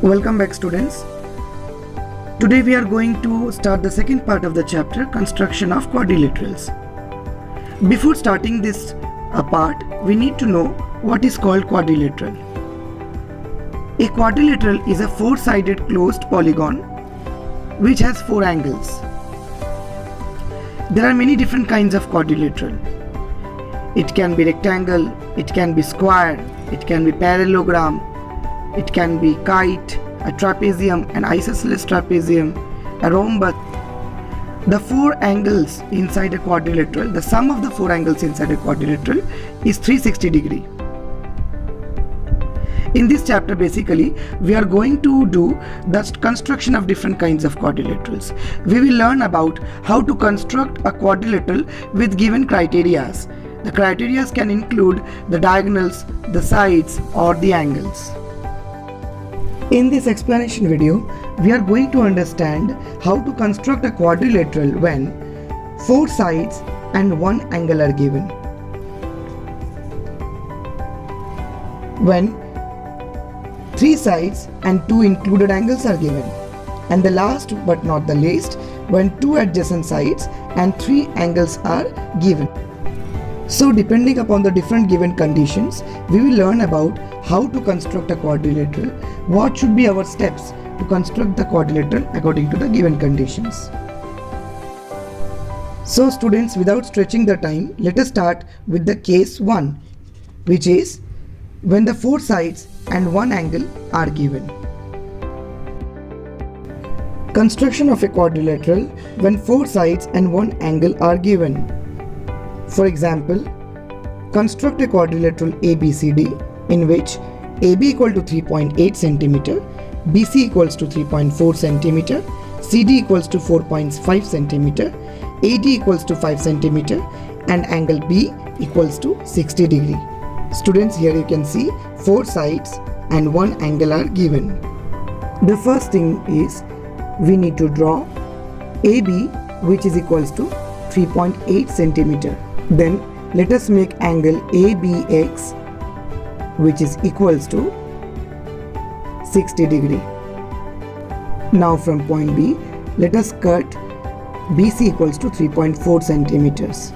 Welcome back, students. Today we are going to start the second part of the chapter, construction of quadrilaterals. Before starting this part, we need to know what is called quadrilateral. A quadrilateral is a four-sided closed polygon which has four angles. There are many different kinds of quadrilateral. It can be rectangle, it can be square, it can be parallelogram, it can be kite, a trapezium, an isosceles trapezium, a rhombus. The four angles inside a quadrilateral, the sum of the four angles inside a quadrilateral is 360 degree. In this chapter, basically, we are going to do the construction of different kinds of quadrilaterals. We will learn about how to construct a quadrilateral with given criterias. The criterias can include the diagonals, the sides, or the angles. In this explanation video, we are going to understand how to construct a quadrilateral when four sides and one angle are given. When three sides and two included angles are given. And the last but not the least, when two adjacent sides and three angles are given. So depending upon the different given conditions, we will learn about how to construct a quadrilateral, what should be our steps to construct the quadrilateral according to the given conditions. So students, without stretching the time, let us start with the case 1, which is when the four sides and one angle are given. Construction of a quadrilateral when four sides and one angle are given. For example, construct a quadrilateral ABCD in which AB equal to 3.8 cm, BC equals to 3.4 cm, CD equals to 4.5 cm, AD equals to 5 cm, and angle B equals to 60 degree. Students, here you can see four sides and one angle are given. The first thing is we need to draw AB, which is equals to 3.8 cm. Then let us make angle ABX, which is equals to 60 degree. Now from point B, let us cut BC equals to 3.4 centimeters.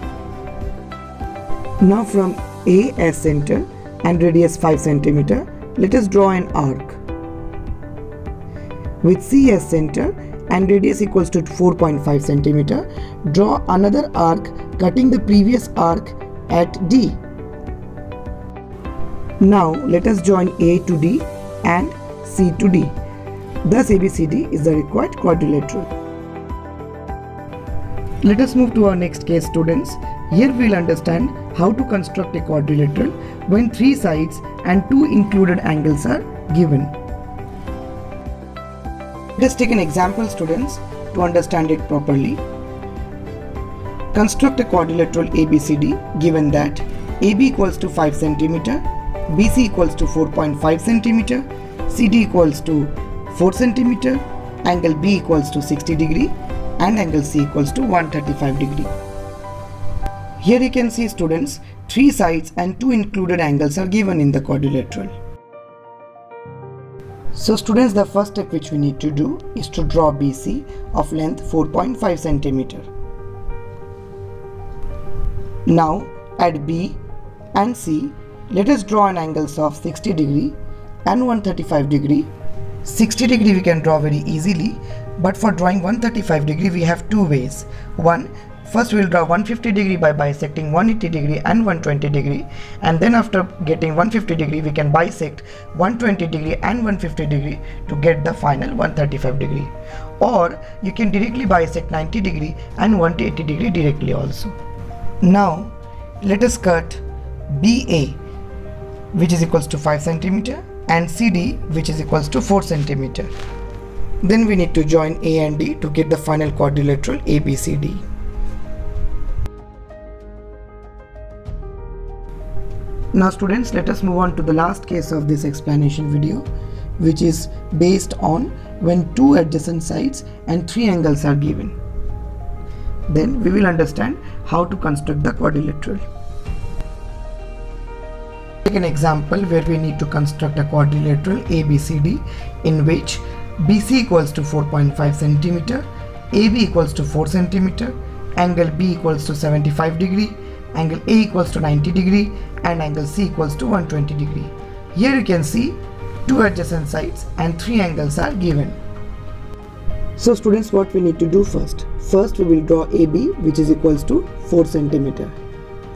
Now from A as center and radius 5 centimeter, let us draw an arc. With C as center and radius equals to 4.5 centimeter, draw another arc cutting the previous arc at D. Now let us join A to D and C to D. Thus ABCD is the required quadrilateral. Let us move to our next case, students. Here we will understand how to construct a quadrilateral when three sides and two included angles are given. Let us take an example, students, to understand it properly. Construct a quadrilateral ABCD given that AB equals to 5 cm, BC equals to 4.5 cm, CD equals to 4 cm, angle B equals to 60 degree, and angle C equals to 135 degree. Here you can see, students, three sides and two included angles are given in the quadrilateral. So students, the first step which we need to do is to draw BC of length 4.5 centimeter. Now at B and C, let us draw an angles of 60 degree and 135 degree. 60 degree we can draw very easily, but for drawing 135 degree we have two ways. First we will draw 150 degree by bisecting 180 degree and 120 degree, and then after getting 150 degree we can bisect 120 degree and 150 degree to get the final 135 degree. Or you can directly bisect 90 degree and 180 degree directly also. Now let us cut BA, which is equals to 5 cm, and CD, which is equals to 4 cm. Then we need to join A and D to get the final quadrilateral ABCD. Now students, let us move on to the last case of this explanation video, which is based on when two adjacent sides and three angles are given. Then we will understand how to construct the quadrilateral. Take an example where we need to construct a quadrilateral ABCD in which BC equals to 4.5 centimeter, AB equals to 4 centimeter, angle B equals to 75 degree, angle A equals to 90 degree, and angle C equals to 120 degree. Here you can see two adjacent sides and three angles are given. So students, what we need to do first? First we will draw AB, which is equals to 4 centimeter.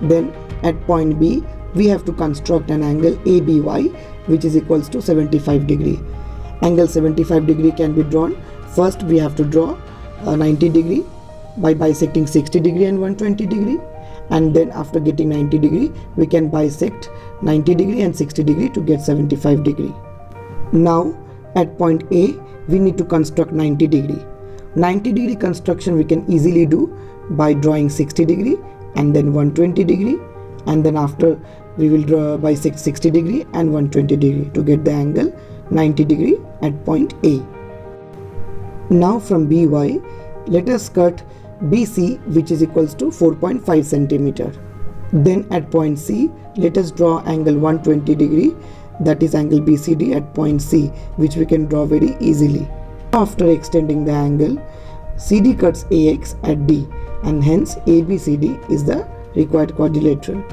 Then at point B we have to construct an angle ABY, which is equals to 75 degree. Angle 75 degree can be drawn. First we have to draw 90 degree by bisecting 60 degree and 120 degree, and then after getting 90 degree we can bisect 90 degree and 60 degree to get 75 degree. Now at point A we need to construct 90 degree. 90 degree construction we can easily do by drawing 60 degree and then 120 degree, and then after we will draw bisect 60 degree and 120 degree to get the angle 90 degree at point A. Now from BY let us cut BC, which is equals to 4.5 centimeter. Then at point C let us draw angle 120 degree, that is angle BCD at point C, which we can draw very easily. After extending the angle, CD cuts AX at D, and hence ABCD is the required quadrilateral.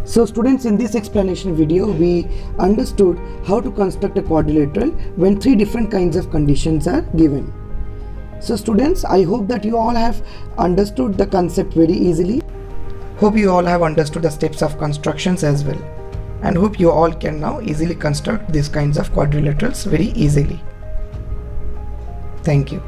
So students, in this explanation video we understood how to construct a quadrilateral when three different kinds of conditions are given. So students, I hope that you all have understood the concept very easily. Hope you all have understood the steps of constructions as well, and hope you all can now easily construct these kinds of quadrilaterals very easily. Thank you.